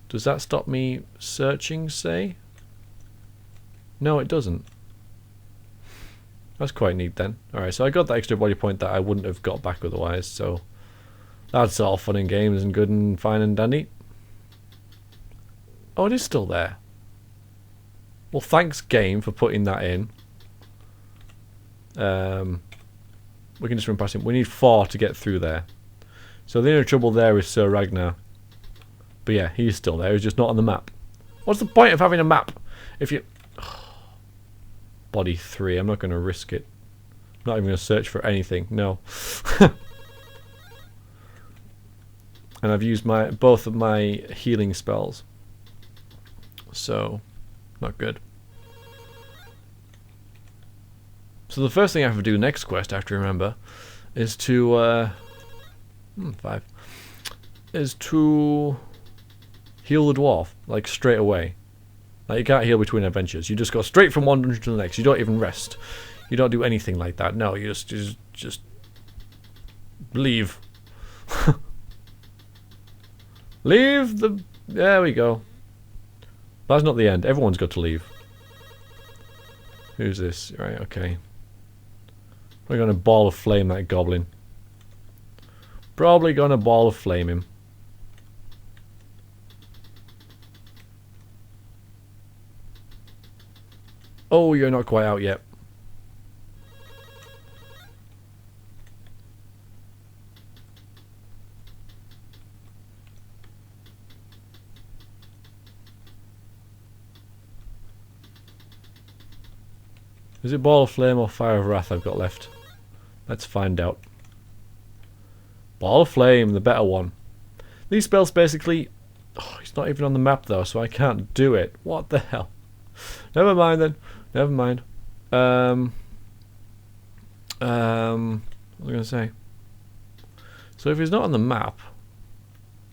Does that stop me searching, say? No, it doesn't. That's quite neat then. Alright, so I got that extra body point that I wouldn't have got back otherwise, so that's all fun and games and good and fine and dandy. Oh, it is still there. Well, thanks game for putting that in. We can just run past him. We need 4 to get through there. So the only trouble there is Sir Ragnar. But yeah, he's still there. He's just not on the map. What's the point of having a map if you... Body 3. I'm not going to risk it. I'm not even going to search for anything. No. And I've used both of my healing spells. So, not good. So the first thing I have to do next quest, I have to remember, is to... 5. Is to heal the dwarf, like straight away. Like, you can't heal between adventures. You just go straight from one dungeon to the next. You don't even rest. You don't do anything like that. No, you just leave. Leave the... There we go. That's not the end. Everyone's got to leave. Who's this? Right, okay. We're going to ball of flame that goblin. Probably going to ball of flame him. Oh, you're not quite out yet. Is it Ball of Flame or Fire of Wrath I've got left? Let's find out. Ball of Flame, the better one. These spells basically... Oh, it's not even on the map though, so I can't do it. What the hell? Never mind then. Never mind. What was I going to say? So if he's not on the map...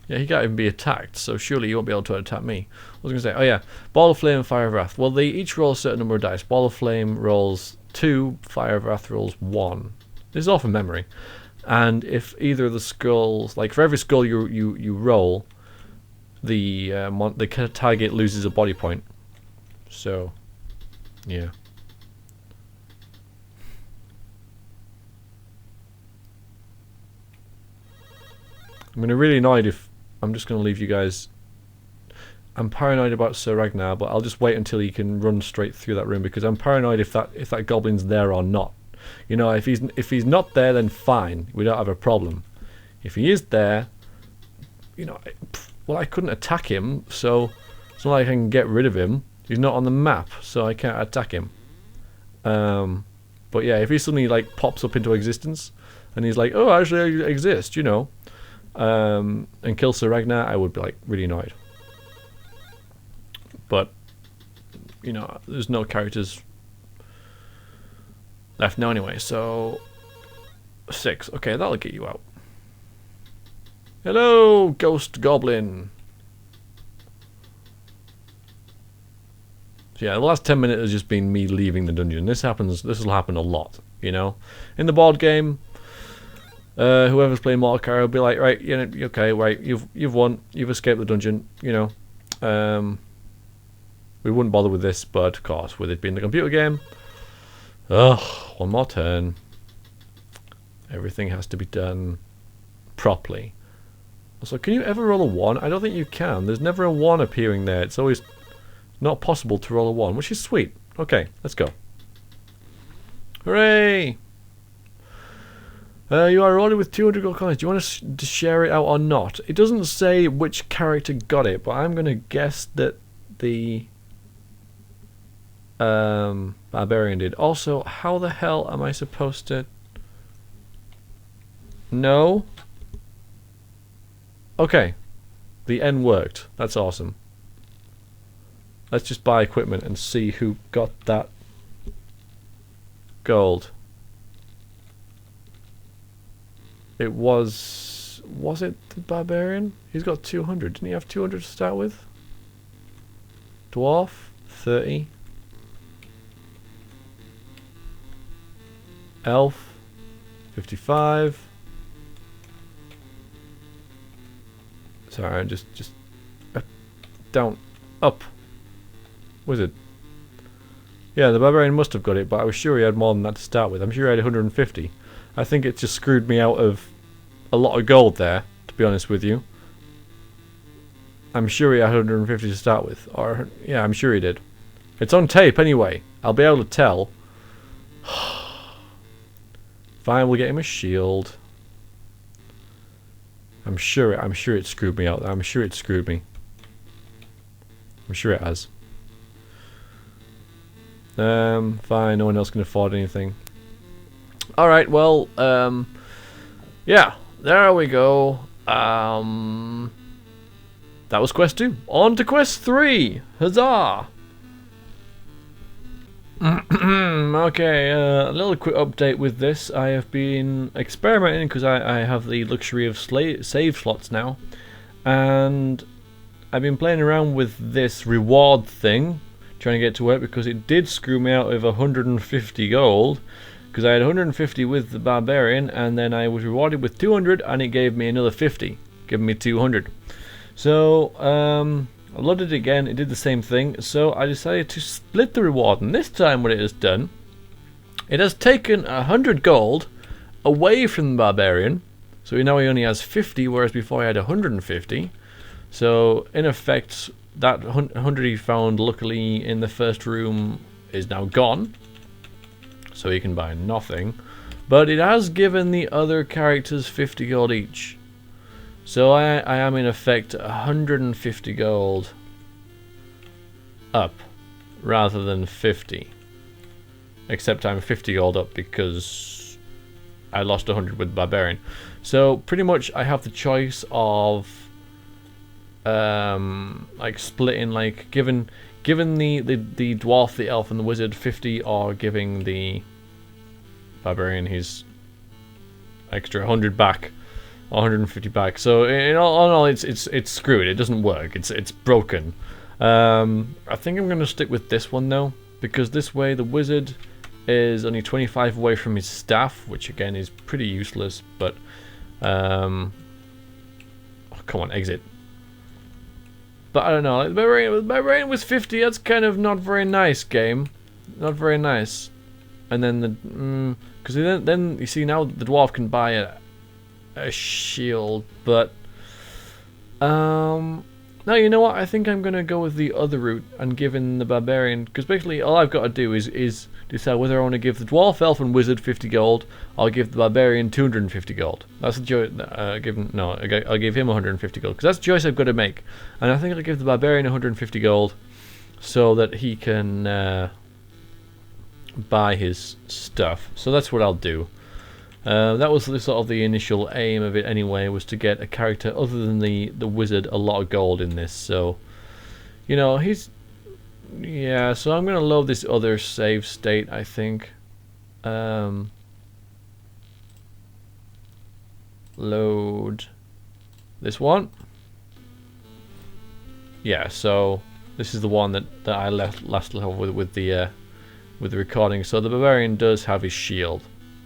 Yeah, he can't even be attacked, so surely you won't be able to attack me. What was I going to say? Oh yeah, Ball of Flame and Fire of Wrath. Well, they each roll a certain number of dice. Ball of Flame rolls 2, Fire of Wrath rolls 1. This is all from memory. And if either of the skulls, like for every skull you roll, the target loses a body point. So, yeah. I'm going to really annoyed if... I'm just going to leave you guys... I'm paranoid about Sir Ragnar, but I'll just wait until he can run straight through that room, because I'm paranoid if that goblin's there or not. You know, if he's not there, then fine, we don't have a problem. If he is there, you know, well, I couldn't attack him, so it's not like I can get rid of him. He's not on the map, so I can't attack him. But yeah, if he suddenly like pops up into existence and he's like, oh, actually I exist, you know, and kills Sir Ragnar, I would be like really annoyed. But you know, there's no characters left now anyway, so 6. Okay, that'll get you out. Hello, ghost goblin. So yeah, the last 10 minutes has just been me leaving the dungeon. This will happen a lot, you know. In the board game, whoever's playing Mortal Kombat will be like, right, you know, okay, right, you've won, you've escaped the dungeon, you know. We wouldn't bother with this, but of course, with it being the computer game, one more turn. Everything has to be done properly. So can you ever roll a 1? I don't think you can. There's never a 1 appearing there. It's always not possible to roll a 1, which is sweet. Okay, let's go. Hooray! You are rolling with 200 gold coins. Do you want to share it out or not? It doesn't say which character got it, but I'm going to guess that the barbarian did. Also, how the hell am I supposed to... No? Okay, the N worked. That's awesome. Let's just buy equipment and see who got that gold. It was it the barbarian? He's got 200. Didn't he have 200 to start with? Dwarf, 30. Elf, 55. Sorry, I'm just down, up. Wizard. Yeah, the barbarian must have got it, but I was sure he had more than that to start with. I'm sure he had 150. I think it just screwed me out of a lot of gold there, to be honest with you. I'm sure he had 150 to start with. Or, yeah, I'm sure he did. It's on tape anyway. I'll be able to tell. Fine, we'll get him a shield. I'm sure it screwed me out. I'm sure it screwed me. I'm sure it has. Fine, no one else can afford anything. Alright, well, yeah, there we go. That was quest 2. On to quest 3! Huzzah! Okay, a little quick update with this. I have been experimenting because I have the luxury of save slots now. And I've been playing around with this reward thing, trying to get to work, because it did screw me out of 150 gold. Because I had 150 with the barbarian, and then I was rewarded with 200, and it gave me another 50, giving me 200. So, I loaded it again, it did the same thing, so I decided to split the reward, and this time what it has done, it has taken 100 gold away from the barbarian, so now he only has 50, whereas before I had 150. So, in effect, that 100 he found luckily in the first room is now gone. So he can buy nothing. But it has given the other characters 50 gold each. So I am in effect 150 gold up rather than 50. Except I'm 50 gold up because I lost 100 with Barbarian. So pretty much I have the choice of like splitting, like giving the dwarf, the elf, and the wizard 50, or giving the barbarian his extra 100 back, or 150 back. So in all, it's screwed. It doesn't work. It's broken. I think I'm gonna stick with this one though, because this way the wizard is only 25 away from his staff, which again is pretty useless. But oh, come on, exit. But I don't know, like, barbarian was 50, that's kind of not very nice, game. Not very nice. And then the... because then, you see, now the dwarf can buy a shield, but... no, you know what, I think I'm going to go with the other route and give in the barbarian, because basically all I've got to do is decide whether I want to give the dwarf, elf, and wizard 50 gold, or give the barbarian 250 gold. That's the choice. I'll give him 150 gold, because that's the choice I've got to make. And I think I'll give the barbarian 150 gold so that he can buy his stuff. So that's what I'll do. That was sort of the initial aim of it anyway, was to get a character other than the wizard a lot of gold in this. So, you know, he's... yeah, so I'm going to load this other save state, I think. Load this one. Yeah, so this is the one that I last level with the recording. So the barbarian does have his shield,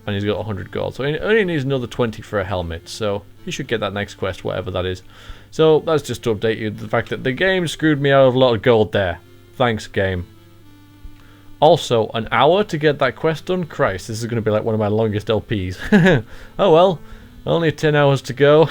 and he's got 100 gold. So he only needs another 20 for a helmet. So he should get that next quest, whatever that is. So that's just to update you the fact that the game screwed me out of a lot of gold there. Thanks, game. Also, an hour to get that quest done? Christ, this is going to be like one of my longest LPs. Oh well, only 10 hours to go.